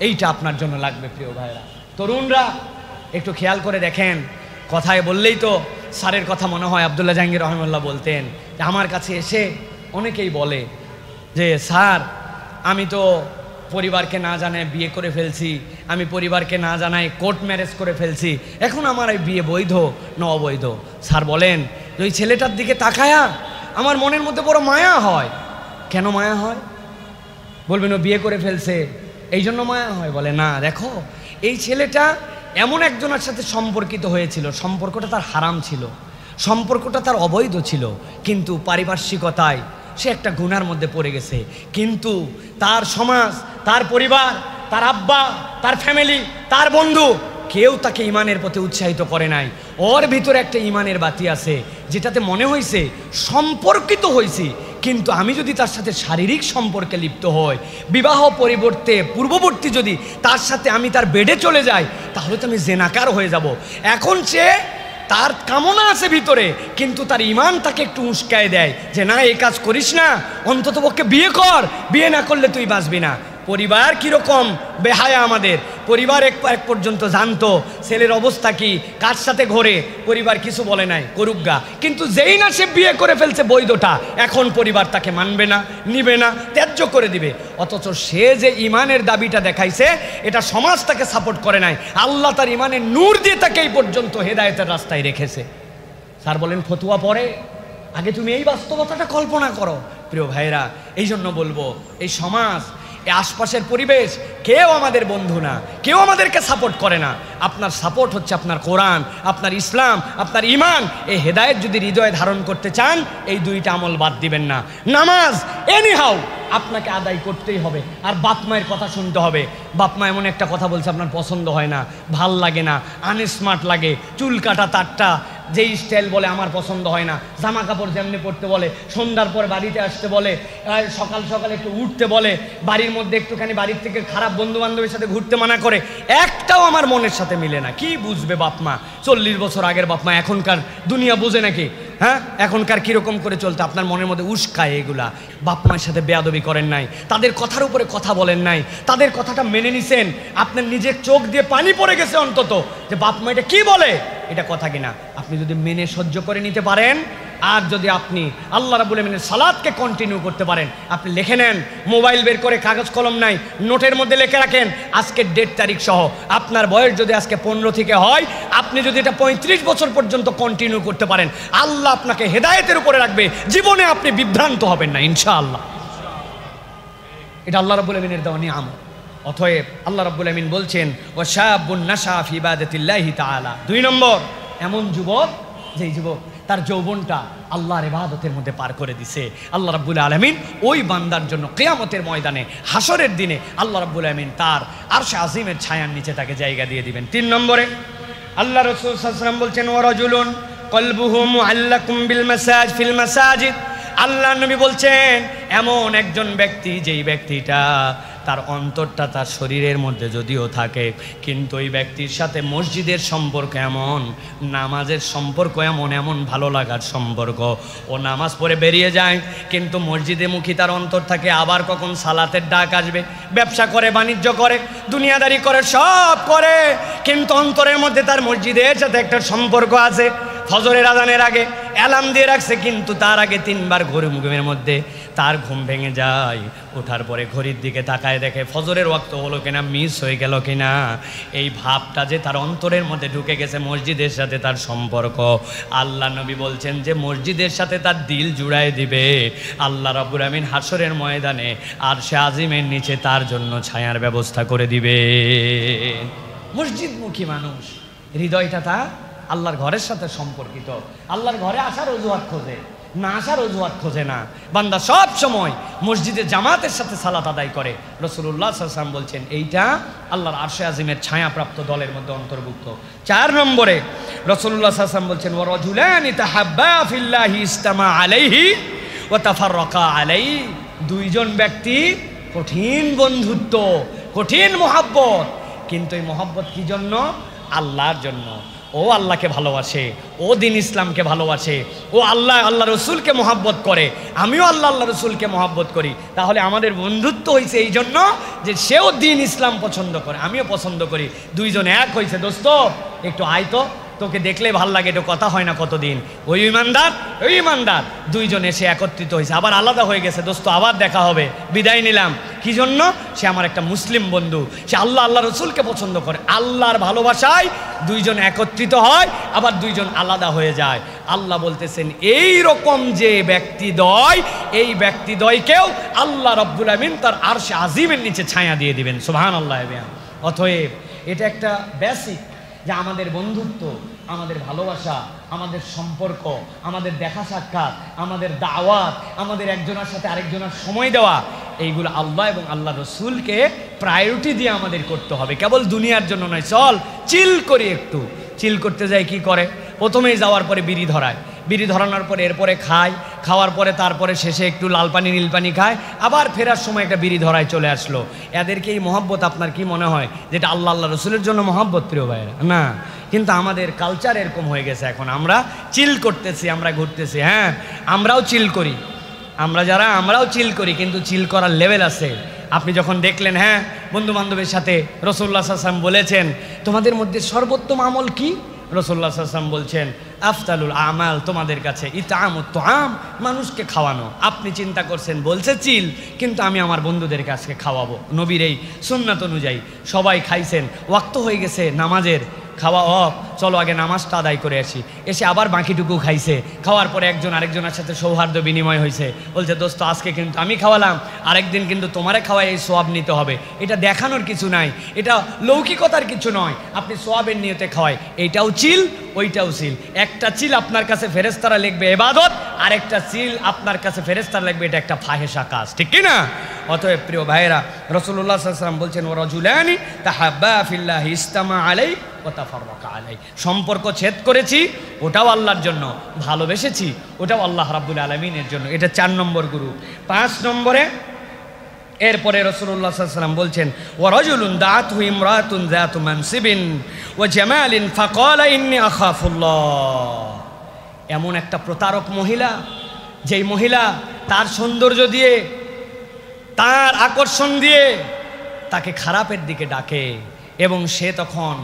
এইটা আপনার জন্য লাগবে প্রিয় ভাইরা। তরুণরা একটু খেয়াল করে দেখেন, কথায় বললেই তো স্যারের কথা মনে হয়। আব্দুল্লাহ জাহাঙ্গীর রহমাল্লাহ বলতেন যে আমার কাছে এসে অনেকেই বলে যে স্যার আমি তো পরিবারকে না জানায় বিয়ে করে ফেলছি, আমি পরিবারকে না জানায় কোর্ট ম্যারেজ করে ফেলছি, এখন আমার এই বিয়ে বৈধ না অবৈধ? স্যার বলেন যে ওই ছেলেটার দিকে তাকায়া আমার মনের মধ্যে বড় মায়া হয়। কেন মায়া হয়? বলবেন ও বিয়ে করে ফেলছে এই জন্য মায়া হয়। বলে না, দেখো এই ছেলেটা এমন একজনের সাথে সম্পর্কিত হয়েছিল, সম্পর্কটা তার হারাম ছিল, সম্পর্কটা তার অবৈধ ছিল, কিন্তু পারিপার্শ্বিকতায় সে একটা গুনার মধ্যে পড়ে গেছে। কিন্তু তার সমাজ, তার পরিবার, তার আব্বা, তার ফ্যামিলি, তার বন্ধু কেউ তাকে ইমানের পথে উৎসাহিত করে নাই। ওর ভিতরে একটা ইমানের বাতি আছে যেটাতে মনে হয়েছে সম্পর্কিত হয়েছি, কিন্তু আমি যদি তার সাথে শারীরিক সম্পর্কে লিপ্ত হই, বিবাহ পূর্ববর্তী যদি তার সাথে আমি তার বেডে চলে যাই, তাহলে তো আমি জেনাকার হয়ে যাব। এখন সে তার কামনা আছে ভিতরে, কিন্তু তার ইমান তাকে একটু উস্কায় দেয় যে না এই কাজ করিস না, অন্তত পক্ষে বিয়ে কর, বিয়ে না করলে তুই বাঁচবি না। পরিবার কীরকম বেহায়া আমাদের, পরিবার এক পর্যন্ত জানতো ছেলের অবস্থা কি, কার সাথে ঘোরে, পরিবার কিছু বলে নাই, করুকগা। কিন্তু যেই না সে বিয়ে করে ফেলছে বৈধটা, এখন পরিবার তাকে মানবে না, নিবে না, ত্যায্য করে দিবে। অথচ সে যে ইমানের দাবিটা দেখাইছে এটা সমাজ তাকে সাপোর্ট করে নাই, আল্লাহ তার ইমানের নূর দিয়ে তাকে এই পর্যন্ত হেদায়েতের রাস্তায় রেখেছে। স্যার বলেন ফতুয়া পড়ে, আগে তুমি এই বাস্তবতাটা কল্পনা করো। প্রিয় ভাইরা, এই জন্য বলবো এই সমাজ, এই আশপাশের পরিবেশ কেউ আমাদের বন্ধু না, কেউ আমাদেরকে সাপোর্ট করে না। আপনার সাপোর্ট হচ্ছে আপনার কোরআন, আপনার ইসলাম, আপনার ইমান। এই হেদায়েত যদি হৃদয়ে ধারণ করতে চান এই দুইটা আমল বাদ দিবেন না। নামাজ এনিহাউ আপনাকে আদায় করতেই হবে, আর বাপ মায়ের কথা শুনতে হবে। বাপ মা এমন একটা কথা বলছে আপনার পছন্দ হয় না, ভাল লাগে না, আনস্মার্ট লাগে, চুল কাটা তারটা যেই স্টাইল বলে আমার পছন্দ হয় না, জামা কাপড় যেমনি পরতে বলে, সন্ধ্যার পর বাড়িতে আসতে বলে, সকাল সকাল একটু উঠতে বলে, বাড়ির মধ্যে একটুখানি বাড়ির থেকে খারাপ বন্ধু বান্ধবের সাথে ঘুরতে মানা করে, একটাও আমার মনের সাথে মিলে না। কি বুঝবে বাপ মা? 40 বছর আগের বাপ মা, এখনকার দুনিয়া বোঝে নাকি? হ্যাঁ, এখনকার কীরকম করে চলতে আপনার মনের মধ্যে উস্কায় এগুলা। বাপ মায়ের সাথে বেয়াদবি করেন নাই, তাদের কথার উপরে কথা বলেন নাই, তাদের কথাটা মেনে নিছেন, আপনার নিজের চোখ দিয়ে পানি পড়ে গেছে অন্তত যে বাপ মা এটা কি বলে, এটা কথা কিনা। আপনি যদি মেনে সহ্য করে নিতে পারেন, আর যদি আপনি আল্লাহ রাব্বুল আমিনের সালাতকে কন্টিনিউ করতে পারেন, আপনি লিখে নেন, মোবাইল বের করে কাগজ কলম নাই, নোটের মধ্যে লিখে রাখেন আজকের ডেট তারিখ সহ। আপনার বয়স যদি আজকে 15 থেকে হয়, আপনি যদি এটা 35 বছর পর্যন্ত কন্টিনিউ করতে পারেন, আল্লাহ আপনাকে হেদায়েতের উপরে রাখবে, জীবনে আপনি বিভ্রান্ত হবেন না ইনশাআল্লাহ। এটা আল্লাহ রাব্বুল আমিনের দেওয়া নিয়ামত। অতএব আল্লাহ রাব্বুল আমিন বলছেন ওয়াশাবুন নাশা ফি ইবাদাতিল্লাহি তাআলা। 2 নম্বর, এমন যুবক যেই যুবক তার যৌবনটা আল্লাহর ইবাদতের মধ্যে পার করে দিছে। আল্লাহ রাব্বুল আলামিন ওই বান্দার জন্য কিয়ামতের ময়দানে, হাসরের দিনে আল্লাহ রাব্বুল আলামিন তার আরশে আজিমের ছায়ার নিচে তাকে জায়গা দিয়ে দিবেন। 3 নম্বরে আল্লাহ রাসূল সাল্লাল্লাহু আলাইহি ওয়াসাল্লাম বলছেন ওয়ারাজুলুন কলবুহু মুআল্লাকুম ফিল মাসাজিদ। আল্লাহ নবী বলছেন এমন একজন ব্যক্তি, যেই ব্যক্তিটা তার অন্তরটা তার শরীরের মধ্যে যদিও থাকে, কিন্তু ওই ব্যক্তির সাথে মসজিদের সম্পর্ক এমন, নামাজের সম্পর্ক এমন, এমন ভালো লাগার সম্পর্ক, ও নামাজ পড়ে বেরিয়ে যায় কিন্তু মসজিদে মুখী তার অন্তর থাকে, আবার কখন সালাতের ডাক আসবে। ব্যবসা করে, বাণিজ্য করে, দুনিয়াদারি করে, সব করে, কিন্তু অন্তরের মধ্যে তার মসজিদের সাথে একটা সম্পর্ক আছে। ফজরের আজানের আগে অ্যালার্ম দিয়ে রাখছে, কিন্তু তার আগে 3 বার ঘুমের মধ্যে তার ঘুম ভেঙে যায়। ওঠার পরে ঘড়ির দিকে তাকায় দেখে ফজরের ওয়াক্ত হলো কিনা, মিস হয়ে গেল কিনা। এই ভাবটা যে তার অন্তরের মধ্যে ঢুকে গেছে, মসজিদের সাথে তার সম্পর্ক। আল্লাহ নবী বলছেন যে মসজিদের সাথে তার দিল জুড়ায় দিবে আল্লাহ রাব্বুল আমিন হাসরের ময়দানে আরশে আজিমের নিচে তার জন্য ছায়ার ব্যবস্থা করে দিবে। মসজিদমুখী মানুষ, হৃদয়টা তার আল্লাহর ঘরের সাথে সম্পর্কিত। আল্লাহর ঘরে আসার অজুহাত খোঁজে না, আসার অজুহাত খোঁজে না। বান্দা সব সময় মসজিদে জামাতের সাথে সালাত আদায় করে। রাসূলুল্লাহ সাল্লাল্লাহু আলাইহি ওয়াসাল্লাম বলছেন এইটা আল্লাহর আরশে আজিমের ছায়াপ্রাপ্ত দলের মধ্যে অন্তর্ভুক্ত। 4 নম্বরে রাসূলুল্লাহ সাল্লাল্লাহু আলাইহি ওয়াসাল্লাম বলছেন ওয়ারাজুলানি তাহাব্বা ফিল্লাহি ইসতামা আলাইহি ওয়া তাফাররাকা আলাইহি। 2 জন ব্যক্তি, কঠিন বন্ধুত্ব, কঠিন মহব্বত, কিন্তু এই মহব্বত কি জন্য? আল্লাহর জন্য। ও আল্লাহকে ভালোবাসে, ও দিন ইসলামকে ভালোবাসে, ও আল্লাহ রসুলকে মহাব্বত করে, আমিও আল্লাহ রসুলকে মহাব্বত করি। তাহলে আমাদের বন্ধুত্ব হয়েছে এই জন্য যে সেও দিন ইসলাম পছন্দ করে, আমিও পছন্দ করি। 2 জন এক হয়েছে। দোস্ত একটু আয় তো, তোকে দেখলে ভাল লাগে, একটু কথা হয় না কতদিন। ওই ইমানদার, ওই ইমানদার, 2 জন এসে একত্রিত হয়েছে, আবার আলাদা হয়ে গেছে। দোস্ত আবার দেখা হবে, বিদায় নিলাম। কি জন্য? সে আমার একটা মুসলিম বন্ধু, সে আল্লাহ রসুলকে পছন্দ করে। আল্লাহর ভালোবাসায় 2 জন একত্রিত হয়, আবার 2 জন আলাদা হয়ে যায়। আল্লাহ বলতেছেন এই রকম যে ব্যক্তিদ্বয়, এই ব্যক্তিদ্বয়কেও আল্লাহ রাব্বুল আমিন তার আরশে আজিমের নিচে ছায়া দিয়ে দিবেন। সুবহানাল্লাহ। অতএব এটা একটা বেসিক যে আমাদের বন্ধুত্ব, আমাদের ভালোবাসা, আমাদের সম্পর্ক, আমাদের দেখা সাক্ষাৎ, আমাদের দাওয়াত, আমাদের একজনের সাথে আরেকজনের সময় দেওয়া, এইগুলো আল্লাহ এবং আল্লাহ রসুলকে প্রায়োরিটি দিয়ে আমাদের করতে হবে, কেবল দুনিয়ার জন্য নয়। চল চিল করি, একটু চিল করতে যাই, কি করে? প্রথমেই যাওয়ার পরে বিড়ি ধরায়, বিড়ি ধরানোর পরে এরপরে খায়, খাওয়ার পরে তারপরে শেষে একটু লাল পানি নীল পানি খায়, আবার ফেরার সময় একটা বিড়ি ধরায় চলে আসলো। এদেরকে এই মহব্বত আপনার কি মনে হয় যেটা আল্লাহ রসুলের জন্য মহব্বত? প্রিয় ভাইরা, না। কিন্তু আমাদের কালচার এরকম হয়ে গেছে, এখন আমরা চিল করতেছি, আমরা ঘুরতেছি। হ্যাঁ, আমরাও চিল করি, আমরাও চিল করি, কিন্তু চিল করার লেভেল আছে। আপনি যখন দেখলেন, হ্যাঁ, বন্ধু বান্ধবের সাথে রাসূলুল্লাহ সাল্লাল্লাহু আলাইহি ওয়াসাল্লাম বলেছেন তোমাদের মধ্যে সর্বোত্তম আমল কি? রাসূলুল্লাহ সাল্লাল্লাহু আলাইহি ওয়াসাল্লাম বলছেন আফতালুল আমাল তোমাদের কাছে ইতআমুত তুআম, মানুষকে খাওয়ানো। আপনি চিন্তা করছেন বলছে চিল, কিন্তু আমি আমার বন্ধুদেরকে আজকে খাওয়াবো। নবীর এই সুন্নাত অনুযায়ী সবাই খাইছেন, ওয়াক্ত হয়ে গেছে নামাজের, খাওয়া অফ, চলো আগে নামাজটা আদায় করে আসি। এসে আবার বাকিটুকু খাইছে, খাওয়ার পরে একজন আরেকজনের সাথে সৌহার্দ্য বিনিময় হয়েছে, বলছে দোস্ত আজকে কিন্তু আমি খাওয়ালাম, আরেকদিন কিন্তু তোমারে খাওয়াই এই সোয়াব নিতে হবে। এটা দেখানোর কিছু নাই, এটা লৌকিকতার কিছু নয়, আপনি সোয়াবের নিয়তে খাওয়াই। এইটাও চিল, ওইটাও চিল। একটা চিল আপনার কাছে ফেরেশতারা লিখবে ইবাদত, আর একটা চিল আপনার কাছে ফেরেশতারা লিখবে এটা একটা ফাহেশা কাজ, ঠিক কি না? অতএব প্রিয় ভাইয়েরা, রাসূলুল্লাহ সাল্লাল্লাহু আলাইহি ওয়াসাল্লাম বলছেন ওয়ারাজুলানি তাহাব্বা ফিল্লাহি ইসতামা আলাইহি ওয়া তাফাররাকা আলাই। সম্পর্ক ছেদ করেছি, ওটাও আল্লাহর জন্য। ভালোবেসেছি, ওটাও আল্লাহ রাব্বুল আলামিনের জন্য। এটা 4 নম্বর গুরু। 5 নম্বরে এরপরে রাসূলুল্লাহ সাল্লাল্লাহু আলাইহি ওয়াসাল্লাম বলছেন, ওয়া রাজুলুন দাআতহু ইমরাতুন যাতু মানসিবিন ওয়া জামালিন ফাকালা ইন্নী আখাফুল্লাহ। এমন একটা প্রতারক মহিলা, যেই মহিলা তার সৌন্দর্য দিয়ে, তার আকর্ষণ দিয়ে তাকে খারাপের দিকে ডাকে, এবং সে তখন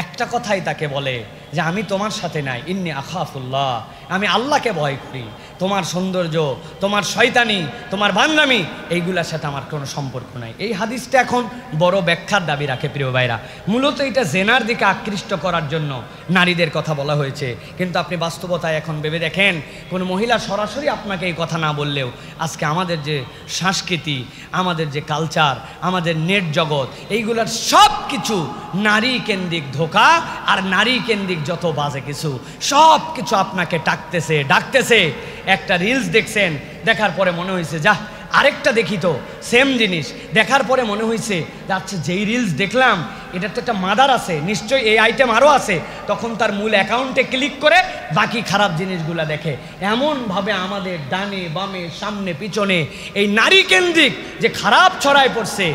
একটা কথাই তাকে বলে যে আমি তোমার সাথে নাই, ইন্নী আখাফুল্লাহ, আমি আল্লাহকে ভয় করি। তোমার সৌন্দর্য, তোমার শয়তানি, তোমার বান্দামি, এইগুলোর সাথে আমার কোনো সম্পর্ক নাই। এই হাদিসটা এখন বড় ব্যাখ্যার দাবি রাখে প্রিয় ভাইরা। মূলত এটা জেনার দিকে আকৃষ্ট করার জন্য নারীদের কথা বলা হয়েছে, কিন্তু আপনি বাস্তবতায় এখন ভেবে দেখেন, কোনো মহিলা সরাসরি আপনাকে এই কথা না বললেও আজকে আমাদের যে সংস্কৃতি, আমাদের যে কালচার, আমাদের নেট জগৎ, এইগুলার সব কিছু নারী কেন্দ্রিক ধোঁকা আর নারী কেন্দ্রিক যত বাজে কিছু, সব কিছু আপনাকে ডাকতেছে। একটা রিলস দেখছেন, দেখার পরে মনে হয়েছে যা আরেকটা দেখি, তো সেম জিনিস দেখার পরে মনে হয়েছে আচ্ছা যেই রিলস দেখলাম এটার তো একটা মাদার আছে, নিশ্চয়ই এই আইটেম আরও আছে, তখন তার মূল অ্যাকাউন্টে ক্লিক করে বাকি খারাপ জিনিসগুলো দেখে। এমনভাবে আমাদের ডানে বামে সামনে পিছনে এই নারী কেন্দ্রিক যে খারাপ ছড়ায় পড়ছে।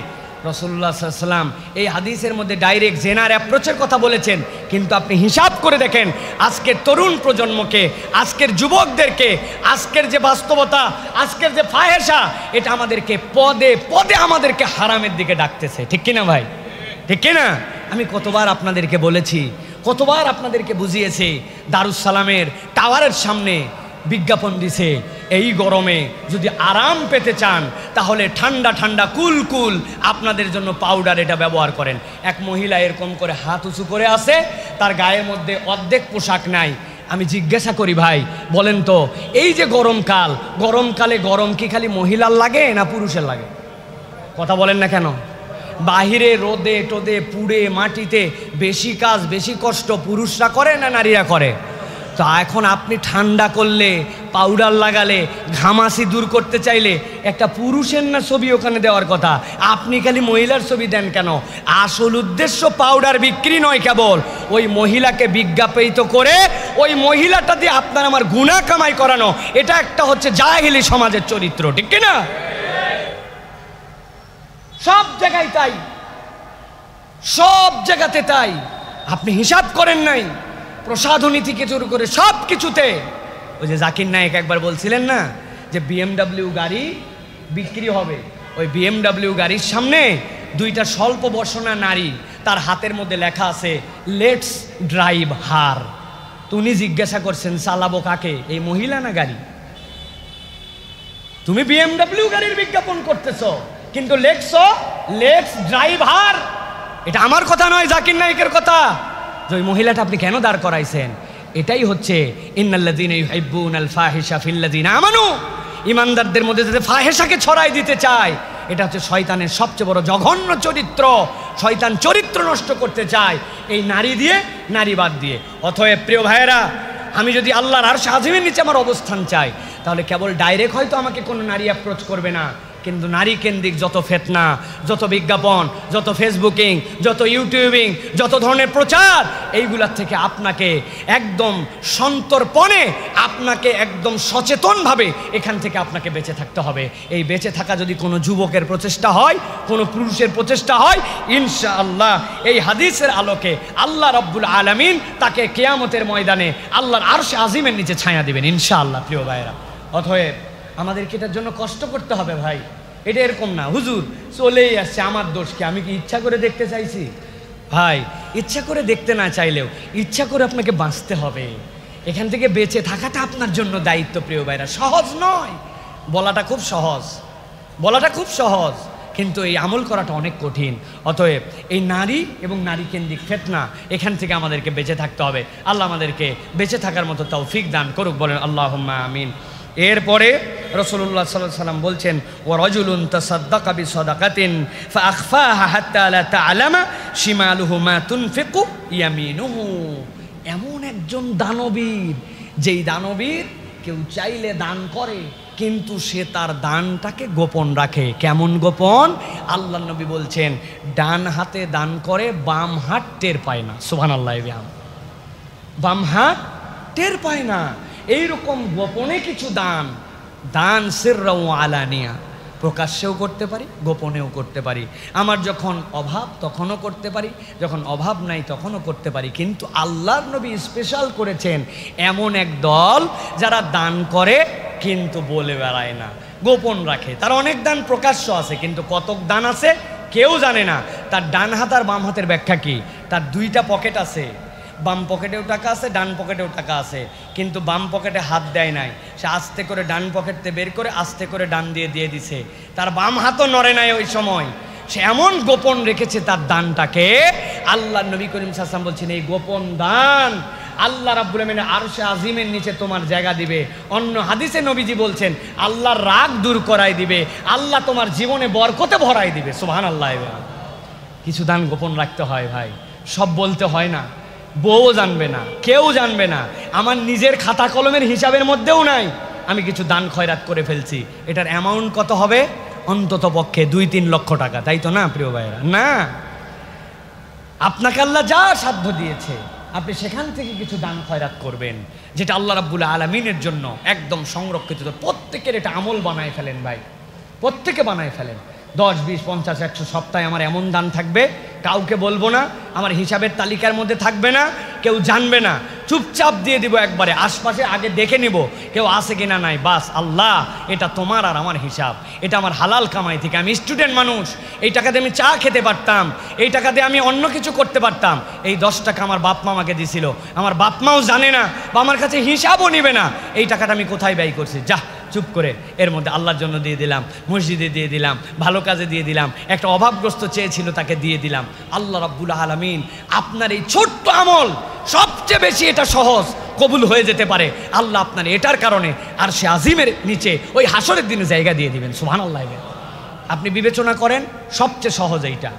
রাসূলুল্লাহ সাল্লাল্লাহু আলাইহি ওয়াসাল্লাম এই হাদিসের মধ্যে ডাইরেক্ট জেনার অ্যাপ্রোচের কথা বলেছেন, কিন্তু আপনি হিসাব করে দেখেন আজকের তরুণ প্রজন্মকে, আজকের যুবকদেরকে, আজকের যে বাস্তবতা, আজকের যে ফাহেসা, এটা আমাদেরকে পদে পদে আমাদেরকে হারামের দিকে ডাকতেছে। ঠিক কিনা ভাই? ঠিক কিনা? আমি কতবার আপনাদেরকে বলেছি, কতবার আপনাদেরকে বুঝিয়েছি, দারুস সালামের টাওয়ারের সামনে বিজ্ঞাপন দিছে, এই গরমে যদি আরাম পেতে চান তাহলে ঠান্ডা ঠান্ডা কুল কুল আপনাদের জন্য পাউডার এটা ব্যবহার করেন। এক মহিলা এরকম করে হাত উঁচু করে আছে, তার গায়ের মধ্যে অর্ধেক পোশাক নাই। আমি জিজ্ঞাসা করি, ভাই বলেন তো, এই যে গরমকাল, গরমকালে গরম কি খালি মহিলার লাগে না পুরুষের লাগে? কথা বলেন না কেন? বাহিরে রোদে টোদে পুড়ে মাটিতে বেশি কাজ বেশি কষ্ট পুরুষরা করে না নারীরা করে? তো এখন আপনি ঠান্ডা করলে, পাউডার লাগালে, ঘামাসি দূর করতে চাইলে একটা পুরুষের না ছবি ওখানে দেওয়ার কথা, আপনি খালি মহিলার ছবি দেন কেন? আসল উদ্দেশ্য পাউডার বিক্রি নয়, কেবল ওই মহিলাকে বিজ্ঞাপিত করে ওই মহিলাটা দিয়ে আপনার আমার গুনাহ কামাই করানো। এটা একটা হচ্ছে জাহেলি সমাজের চরিত্র। ঠিক কিনা? সব জায়গায় তাই, সব জায়গাতে তাই। আপনি হিসাব করেন নাই, প্রসাধনী থেকে শুরু করে সব কিছুতে। ওই যে জাকির নায়েক একবার বলছিলেন না যে BMW গাড়ি বিক্রি হবে, ওই BMW গাড়ির সামনে দুইটা স্বল্প বসনা নারী, তার হাতের মধ্যে লেখা আছে লেটস ড্রাইভ হার। তো উনি জিজ্ঞাসা করছেন চালাবো কাকে, এই মহিলা না গাড়ি? তুমি BMW গাড়ির বিজ্ঞাপন করতেছো কিন্তু লেখছো লেটস ড্রাইভ হার। এটা আমার কথা নয়, জাকির নায়েকের কথা। যে ওই মহিলাটা আপনি কেন দাঁড় করাইছেন? এটাই হচ্ছে ইন্নাল্লাযীনা ইউহিব্বুনাল ফাহিশা ফিল্লাযীনা আমানু, ইমানদারদের মধ্যে যাতে ফাহেসাকে ছড়াই দিতে চায়, এটা হচ্ছে শয়তানের সবচেয়ে বড় জঘন্য চরিত্র। শয়তান চরিত্র নষ্ট করতে চায় এই নারী দিয়ে, নারীবাদ দিয়ে। অতএব প্রিয় ভাইয়েরা, আমি যদি আল্লাহর আরশ আজিমের নিচে আমার অবস্থান চাই, তাহলে কেবল ডাইরেক্ট হয়তো আমাকে কোনো নারী অ্যাপ্রোচ করবে না, কিন্তু নারী কেন্দ্রিক যত ফেতনা, যত বিজ্ঞাপন, যত ফেসবুকিং, যত ইউটিউবিং, যত ধরনের প্রচার, এইগুলার থেকে আপনাকে একদম সন্তর্পণে, আপনাকে একদম সচেতনভাবে এখান থেকে আপনাকে বেঁচে থাকতে হবে। এই বেঁচে থাকা যদি কোনো যুবকের প্রচেষ্টা হয়, কোনো পুরুষের প্রচেষ্টা হয়, ইনশাআল্লাহ এই হাদিসের আলোকে আল্লাহ রাব্বুল আলামিন তাকে কিয়ামতের ময়দানে আল্লাহর আরশ আজিমের নিচে ছায়া দিবেন ইনশাআল্লাহ। প্রিয় ভাইয়েরা, অতএব আমাদেরকে এটার জন্য কষ্ট করতে হবে ভাই। এটা এরকম না হুজুর চলেই আসছে, আমার দোষ কি? আমি কি ইচ্ছা করে দেখতে চাইছি? ভাই ইচ্ছা করে দেখতে না চাইলেও ইচ্ছা করে আপনাকে বাঁচতে হবে। এখান থেকে বেঁচে থাকাটা আপনার জন্য দায়িত্ব। প্রিয় ভাইরা, সহজ নয়, বলাটা খুব সহজ, বলাটা খুব সহজ, কিন্তু এই আমল করাটা অনেক কঠিন। অতএব এই নারী এবং নারী কেন্দ্রিক ফিতনা, এখান থেকে আমাদেরকে বেঁচে থাকতে হবে। আল্লাহ আমাদেরকে বেঁচে থাকার মতো তৌফিক দান করুক, বলেন আল্লাহুম্মা আমিন। এরপরে রাসূলুল্লাহ সাল্লাল্লাহু আলাইহি ওয়াসাল্লাম বলছেন, ওয়া রাজুলুন তাসাদ্দাকা বিসাদাকাতিন ফাআখফাহা হাত্তা লা তা'লামা শিমালুহু মা তুনফিকু ইয়ামিনুহু। এমন একজন দানবীর, যেই দানবীর কেউ চাইলে দান করে কিন্তু সে তার দানটাকে গোপন রাখে। কেমন গোপন? আল্লাহ নবী বলছেন ডান হাতে দান করে বাম হাত টের পায় না। সুবহানাল্লাহ। বাম হাত টের পায় না। এইরকম গোপনে কিছু দান, দান সিররা ওয়া আলানিয়া, প্রকাশ্যেও করতে পারি, গোপনেও করতে পারি। আমার যখন অভাব তখনও করতে পারি, যখন অভাব নাই তখনও করতে পারি। কিন্তু আল্লাহর নবী স্পেশাল করেছেন এমন এক দল যারা দান করে কিন্তু বলে বেড়ায় না, গোপন রাখে। তার অনেক দান প্রকাশ্য আছে, কিন্তু কতক দান আছে কেউ জানে না। তার ডান হাত আর বাম হাতের ব্যাখ্যা কি? তার দুইটা পকেট আছে, বাম পকেটেও টাকা আছে, ডান পকেটেও টাকা আছে, কিন্তু বাম পকেটে হাত দেয় নাই। সে আস্তে করে ডান পকেটতে বের করে আস্তে করে ডান দিয়ে দিছে। তার বাম হাতও নড়ে নাই ওই সময়। সে এমন গোপন রেখেছে তার দানটাকে। আল্লাহ নবী করিম সাল্লাল্লাহু আলাইহি ওয়াসাল্লাম বলছেন এই গোপন দান আল্লাহ রাব্বুল আমিন আরশে আজিমের নিচে তোমার জায়গা দিবে। অন্য হাদিসে নবীজি বলছেন আল্লাহর রাগ দূর করাই দিবে, আল্লাহ তোমার জীবনে বরকতে ভরাই দিবে। সুবহানাল্লাহ। কিছু দান গোপন রাখতে হয় ভাই, সব বলতে হয় না। বউ জানবে না, কেউ জানবে না, আমার নিজের খাতা কলমের হিসাবের মধ্যেও নাই আমি কিছু দান খয়রাত করে ফেলছি। এটার অ্যামাউন্ট কত হবে? অন্তত পক্ষে 2-3 লক্ষ টাকা, তাই তো না প্রিয় ভাইরা? না, আপনাকে আল্লাহ যা সাধ্য দিয়েছে আপনি সেখান থেকে কিছু দান খয়রাত করবেন, যেটা আল্লাহ রাব্বুল আলামিনের জন্য একদম সংরক্ষিত। প্রত্যেকের এটা আমল বানায় ফেলেন ভাই, প্রত্যেকে বানায় ফেলেন। 10, 20, 50, 100 সপ্তাহে আমার এমন দান থাকবে, কাউকে বলবো না, আমার হিসাবের তালিকার মধ্যে থাকবে না, কেউ জানবে না, চুপচাপ দিয়ে দিব একবারে। আশপাশে আগে দেখে নিব কেউ আছে কিনা নাই, বাস আল্লাহ এটা তোমার আর আমার হিসাব, এটা আমার হালাল কামাই থেকে। আমি স্টুডেন্ট মানুষ, এই টাকা দিয়ে আমি চা খেতে পারতাম, এই টাকা দিয়ে আমি অন্য কিছু করতে পারতাম। এই 10 টাকা আমার বাপ মা আমাকে দিছিল, আমার বাপ মাও জানে না বা আমার কাছে হিসাবও নেবে না এই টাকাটা আমি কোথায় ব্যয় করছি। যা চুপ করে এর মধ্যে আল্লাহর জন্য দিয়ে দিলাম, মসজিদে দিয়ে দিলাম, ভালো কাজে দিয়ে দিলাম, একটা অভাবগ্রস্ত চেয়েছিল তাকে দিয়ে দিলাম। আল্লাহ রাব্বুল আলামিন আপনার এই ছোট্ট আমল সবচেয়ে বেশি এটা সহজ কবুল হয়ে যেতে পারে। আল্লাহ আপনার এটার কারণে আরশে আজিমের নিচে ওই হাসরের দিনে জায়গা দিয়ে দিবেন। সুবহানাল্লাহ। আপনি বিবেচনা করেন সবচেয়ে সহজ এইটা,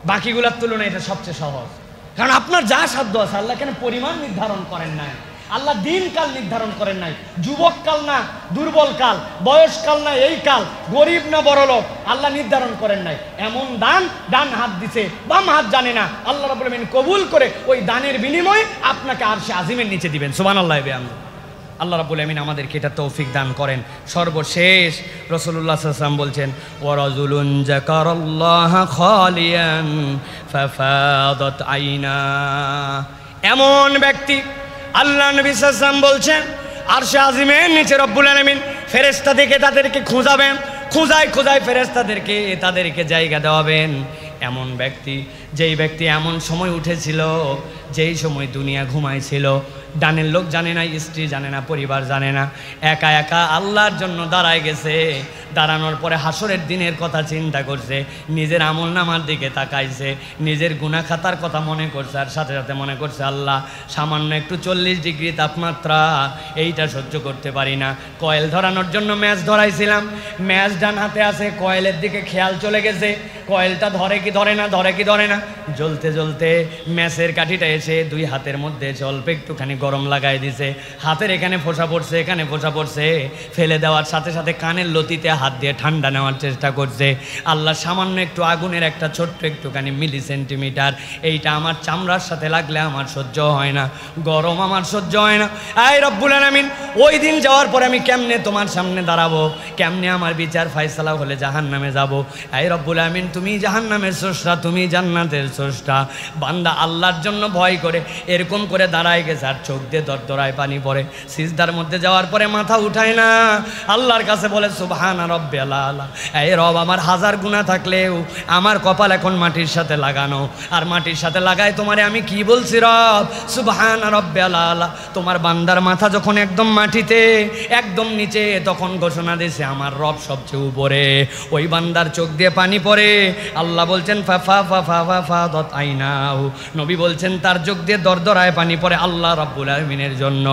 বাকিগুলোর তুলনায় এটা সবচেয়ে সহজ। কারণ আপনার যা সাধ্য আছে, আল্লাহ কেন পরিমাণ নির্ধারণ করেন নাই, আল্লাহ দিন কাল নির্ধারণ করেন নাই, যুবক কাল না দুর্বল কাল, বয়সকাল না এই কাল, গরিব না বড়লোক, আল্লাহ নির্ধারণ করেন নাই। এমন দান ডান হাত দিছে, বাম হাত জানে না, আল্লাহ রাব্বুল আমিন কবুল করে ওই দানের বিনিময়ে আপনাকে আরশে আজিমের নিচে দিবেন। সুবহানাল্লাহ। আল্লাহ রাব্বুল আমিন আমাদেরকে এটা তৌফিক দান করেন। সর্বশেষ রাসূলুল্লাহ সাল্লাল্লাহু আলাইহি ওয়াসাল্লাম বলছেন ওয়ারাজুলুন যাকারাল্লাহা খালিয়ান ফাফাদাত আইনা, এমন ব্যক্তি আল্লাহ নবী সাল্লাল্লাহু আলাইহি ওয়াসাল্লাম বলছেন আরশে আজিমের নিচে রব্বুল আলামিন ফেরেশতা থেকে তাদেরকে খুঁজাবেন, খুঁজায় খুঁজায় ফেরেশতাদেরকে তাদেরকে জায়গা দেওয়াবেন। এমন ব্যক্তি, যেই ব্যক্তি এমন সময় উঠেছিল যেই সময় দুনিয়া ঘুমাইছিল, ডানের লোক জানে না, স্ত্রী জানে না, পরিবার জানে না, একা একা আল্লাহর জন্য দাঁড়ায় গেছে। দাঁড়ানোর পরে হাসরের দিনের কথা চিন্তা করছে, নিজের আমল নামার দিকে তাকাইছে, নিজের গুনাহ খাতার কথা মনে করছে, আর সাথে সাথে মনে করছে আল্লাহ সামান্য একটু 40 ডিগ্রি তাপমাত্রা, এইটা সহ্য করতে পারি না। কয়েল ধরানোর জন্য ম্যাচ ধরাইছিলাম, ম্যাচ ডান হাতে আছে, কয়েলের দিকে খেয়াল চলে গেছে, কয়েলটা ধরে কি ধরে না, ধরে কি ধরে না, জ্বলতে জ্বলতে ম্যাচের কাঠিটা এসে 2 হাতের মধ্যে অল্প একটুখানি গরম লাগাই দিছে, হাতের এখানে ফোঁসা পড়ছে, এখানে ফোঁসা পড়ছে, ফেলে দেওয়ার সাথে সাথে কানের লতিতে হাত দিয়ে ঠান্ডা নেওয়ার চেষ্টা করছে। আল্লাহ সামান্য একটু আগুনের একটা ছোট্ট একটুখানি মিলি সেন্টিমিটার, এইটা আমার চামড়ার সাথে লাগলে আমার সহ্য হয় না, গরম আমার সহ্য হয় না। আয় রব্বুল আলামিন, ওই দিন যাওয়ার পরে আমি কেমনে তোমার সামনে দাঁড়াবো, কেমনে আমার বিচার ফায়সালা হলে জাহান্নামে যাব। আয় রব্বুল আলামিন, তুমি জাহান্নামের স্রষ্টা, তুমি জান্নাতের স্রষ্টা। বান্দা আল্লাহর জন্য ভয় করে এরকম করে দাঁড়ায় গেছে, আর চোখ দিয়ে দরদরায় পানি পড়ে, সিজদার মধ্যে যাওয়ার পরে মাথা উঠায় না, আল্লাহর কাছে বলে সুবহানা রাব্বিয়াল আলা, এই রব আমার 1000 গুনাহ থাকলেও আমার কপাল এখন মাটির সাথে লাগানো, আর মাটির সাথে লাগায় তোমারে আমি কি বলছি রব, সুবহানা রাব্বিয়াল আলা। তোমার বান্দার মাথা যখন একদম মাটিতে, একদম নিচে, তখন ঘোষণা দিয়েছে আমার রব সবচেয়ে উপরে। ওই বান্দার চোখ দিয়ে পানি পড়ে, আল্লাহ বলছেন ফাফাদাত আইনাহু, নবী বলছেন তার চোখ দিয়ে দরদরায় পানি পড়ে আল্লাহ রাব্বুল আলামিনের জন্য।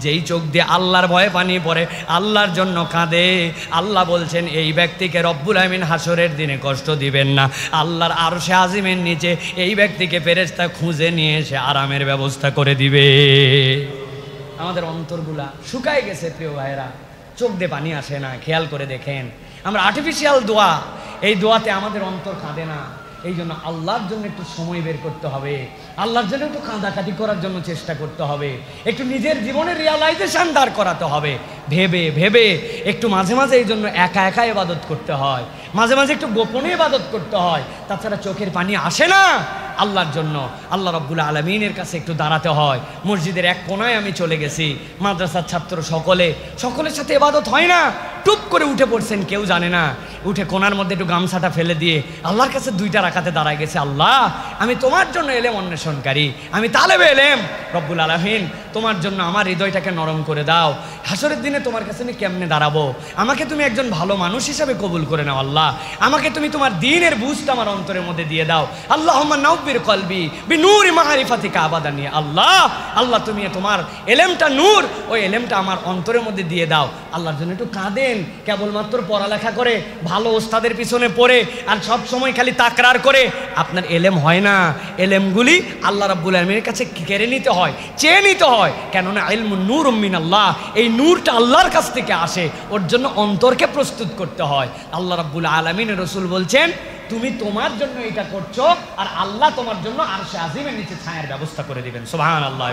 যেই চোখ দিয়ে আল্লাহর ভয়ে পানি পড়ে, আল্লাহর জন্য কাঁদে, আল্লাহ বলছেন এই ব্যক্তিকে রব্বুল আলামিন হাসরের দিনে কষ্ট দিবেন না। আল্লাহর আরশে আজিমের নিচে এই ব্যক্তিকে ফেরেশতা খুঁজে নিয়ে এসে আরামের ব্যবস্থা করে দিবে। আমাদের অন্তরগুলা শুকায় গেছে প্রিয় ভাইরা, চোখ দিয়ে পানি আসে না। খেয়াল করে দেখেন, আমরা আর্টিফিশিয়াল দোয়া, এই দোয়াতে আমাদের অন্তর কাঁদে না। এই জন্য আল্লাহর জন্য একটু সময় বের করতে হবে, আল্লাহর জন্য একটু কাঁদাকাটি করার জন্য চেষ্টা করতে হবে, একটু নিজের জীবনের রিয়ালাইজেশন দাঁড় করাতে হবে, ভেবে ভেবে একটু মাঝে মাঝে এই জন্য একা একা ইবাদত করতে হয়, মাঝে মাঝে একটু গোপনে ইবাদত করতে হয়। তাছাড়া চোখের পানি আসে না আল্লাহর জন্য। আল্লাহ রাব্বুল আলামিনের কাছে একটু দাঁড়াতে হয়। মসজিদের এক কোনায় আমি চলে গেছি, মাদ্রাসার ছাত্র সকলের সাথে ইবাদত হয় না। টুপ করে উঠে পড়ছেন, কেউ জানে না, উঠে কোনার মধ্যে একটু গামছাটা ফেলে দিয়ে আল্লাহর কাছে 2টা রাকাতে দাঁড়ায় গেছে। আল্লাহ, আমি তোমার জন্য এলেম অন্বেষণকারী, আমি তালেবে এলেম। রব্বুল আলামিন, তোমার জন্য আমার হৃদয়টাকে নরম করে দাও। হাসরের দিনে তোমার কাছে আমি কেমনে দাঁড়াবো? আমাকে তুমি একজন ভালো মানুষ হিসাবে কবুল করে নাও। আল্লাহ, আমাকে তুমি তোমার দ্বীনের বুঝটা আমার অন্তরের মধ্যে দিয়ে দাও। আল্লাহুম্মা নাওবির কলবি বিনূরি মারিফাতিকা আবাদানি। আল্লাহ, তুমি তোমার এলেমটা নূর, ওই এলেমটা আমার অন্তরের মধ্যে দিয়ে দাও। আল্লাহর জন্য একটু কাঁদেন। কেবলমাত্র পড়ালেখা করে, ভালো ওস্তাদের পিছনে পড়ে আর সব সময় খালি তাকরার করে আপনার এলেম হয় না। এলেমগুলি আল্লাহ রাব্বুল আলামিনের কাছে কেড়ে নিতে হয়, চেয়ে নিতে হয়। কেননা ইলমুন নূরুম মিনাল্লাহ, এই নূরটা আল্লাহর কাছ থেকে আসে, ওর জন্য অন্তরকে প্রস্তুত করতে হয়। আল্লাহ রাব্বুল আলামিনের রাসূল বলছেন, তুমি তোমার জন্য এটা করছো আর আল্লাহ তোমার জন্য আরশে আজিমের নিচে ছায়ার ব্যবস্থা করে দিবেন। সুবহানাল্লাহ।